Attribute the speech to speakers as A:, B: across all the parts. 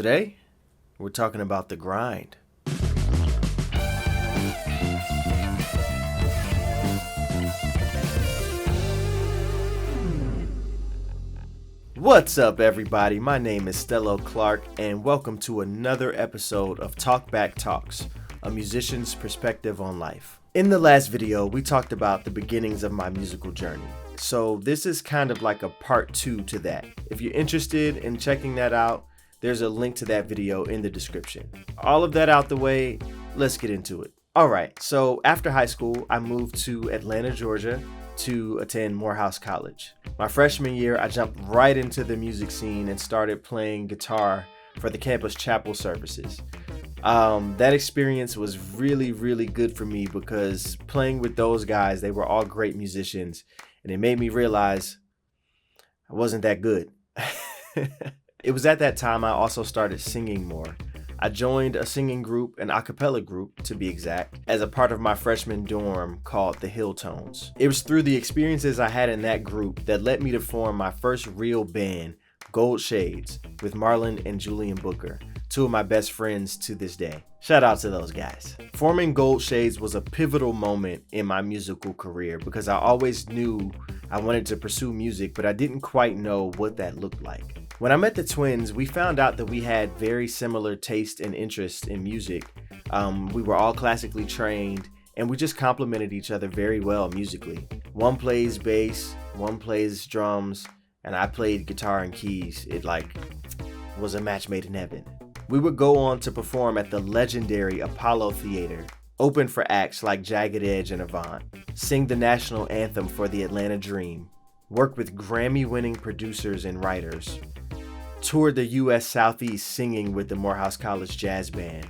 A: Today, we're talking about the grind. What's up, everybody? My name is Stello Clark, and welcome to another episode of Talkback Talks, a musician's perspective on life. In the last video, we talked about the beginnings of my musical journey. So this is kind of like a part 2 to that. If you're interested in checking that out, there's a link to that video in the description. All of that out the way, let's get into it. All right, so after high school, I moved to Atlanta, Georgia to attend Morehouse College. My freshman year, I jumped right into the music scene and started playing guitar for the campus chapel services. That experience was really good for me because playing with those guys, they were all great musicians, and it made me realize I wasn't that good. It was at that time I also started singing more. I joined a singing group, an a cappella group to be exact, as a part of my freshman dorm called the Hill Tones. It was through the experiences I had in that group that led me to form my first real band, Gold Shades, with Marlon and Julian Booker, two of my best friends to this day. Shout out to those guys. Forming Gold Shades was a pivotal moment in my musical career because I always knew I wanted to pursue music, but I didn't quite know what that looked like. When I met the twins, we found out that we had very similar taste and interest in music. We were all classically trained, and we just complemented each other very well musically. One plays bass, one plays drums, and I played guitar and keys. It was a match made in heaven. We would go on to perform at the legendary Apollo Theater, open for acts like Jagged Edge and Avant, sing the national anthem for the Atlanta Dream, work with Grammy-winning producers and writers, toured the U.S. Southeast singing with the Morehouse College Jazz Band,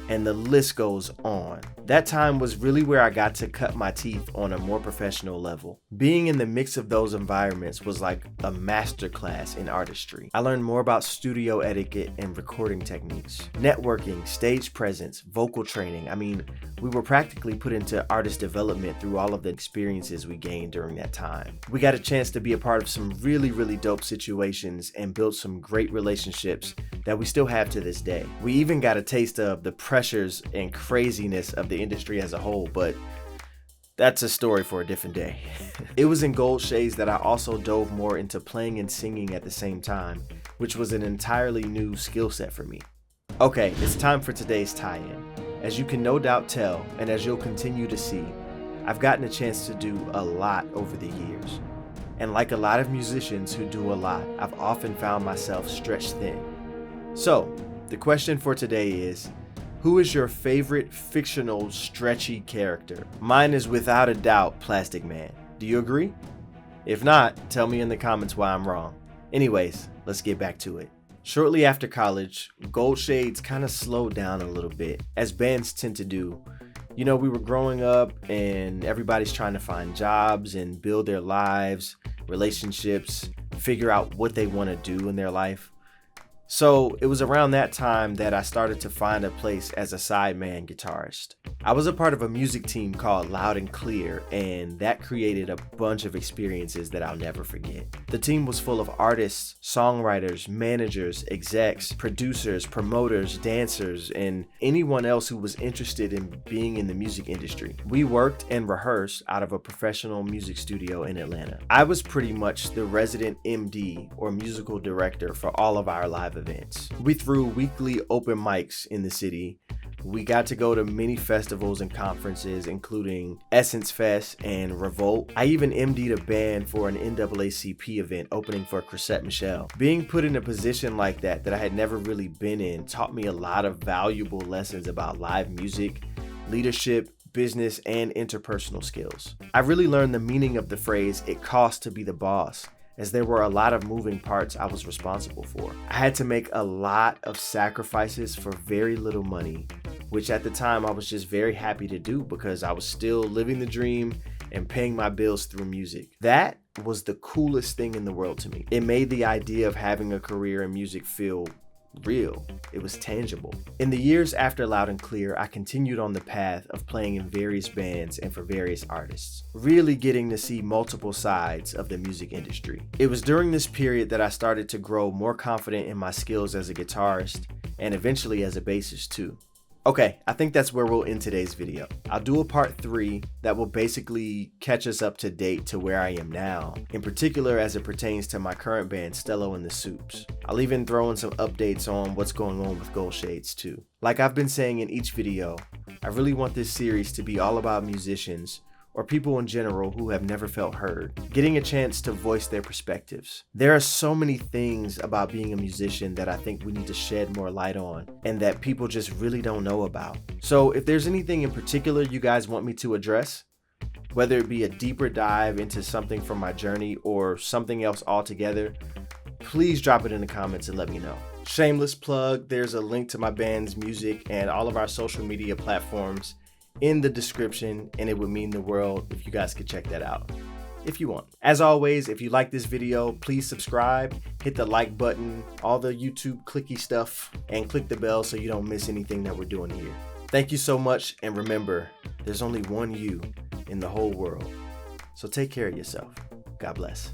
A: and the list goes on. That time was really where I got to cut my teeth on a more professional level. Being in the mix of those environments was like a masterclass in artistry. I learned more about studio etiquette and recording techniques, networking, stage presence, vocal training. We were practically put into artist development through all of the experiences we gained during that time. We got a chance to be a part of some really dope situations and build some great relationships that we still have to this day. We even got a taste of the pressures and craziness of the industry as a whole, but that's a story for a different day. It was in Gold Shades that I also dove more into playing and singing at the same time, which was an entirely new skill set for me. Okay, it's time for today's tie-in. As you can no doubt tell, and as you'll continue to see, I've gotten a chance to do a lot over the years. And like a lot of musicians who do a lot, I've often found myself stretched thin. So, the question for today is, who is your favorite fictional stretchy character? Mine is without a doubt Plastic Man. Do you agree? If not, tell me in the comments why I'm wrong. Anyways, let's get back to it. Shortly after college, Gold Shades kind of slowed down a little bit, as bands tend to do. We were growing up and everybody's trying to find jobs and build their lives, relationships, figure out what they want to do in their life. So it was around that time that I started to find a place as a sideman guitarist. I was a part of a music team called Loud and Clear, and that created a bunch of experiences that I'll never forget. The team was full of artists, songwriters, managers, execs, producers, promoters, dancers, and anyone else who was interested in being in the music industry. We worked and rehearsed out of a professional music studio in Atlanta. I was pretty much the resident MD or musical director for all of our live events. We threw weekly open mics in the city. We got to go to many festivals and conferences, including Essence Fest and Revolt. I even MD'd a band for an NAACP event opening for Chrisette Michele. Being put in a position like that I had never really been in taught me a lot of valuable lessons about live music, leadership, business, and interpersonal skills. I really learned the meaning of the phrase, "it costs to be the boss," as there were a lot of moving parts I was responsible for. I had to make a lot of sacrifices for very little money, which at the time I was just very happy to do because I was still living the dream and paying my bills through music. That was the coolest thing in the world to me. It made the idea of having a career in music feel real. It was tangible. In the years after Loud and Clear, I continued on the path of playing in various bands and for various artists, really getting to see multiple sides of the music industry. It was during this period that I started to grow more confident in my skills as a guitarist and eventually as a bassist too. Okay, I think that's where we'll end today's video. I'll do a part 3 that will basically catch us up to date to where I am now, in particular as it pertains to my current band, Stello and the Soups. I'll even throw in some updates on what's going on with Gold Shades too. Like I've been saying in each video, I really want this series to be all about musicians or people in general who have never felt heard, getting a chance to voice their perspectives. There are so many things about being a musician that I think we need to shed more light on and that people just really don't know about. So if there's anything in particular you guys want me to address, whether it be a deeper dive into something from my journey or something else altogether, please drop it in the comments and let me know. Shameless plug, there's a link to my band's music and all of our social media platforms in the description, and it would mean the world if you guys could check that out if you want. As always, if you like this video, please subscribe, hit the like button, all the YouTube clicky stuff, and click the bell so you don't miss anything that we're doing here. Thank you so much, and remember, there's only one you in the whole world. So take care of yourself. God bless.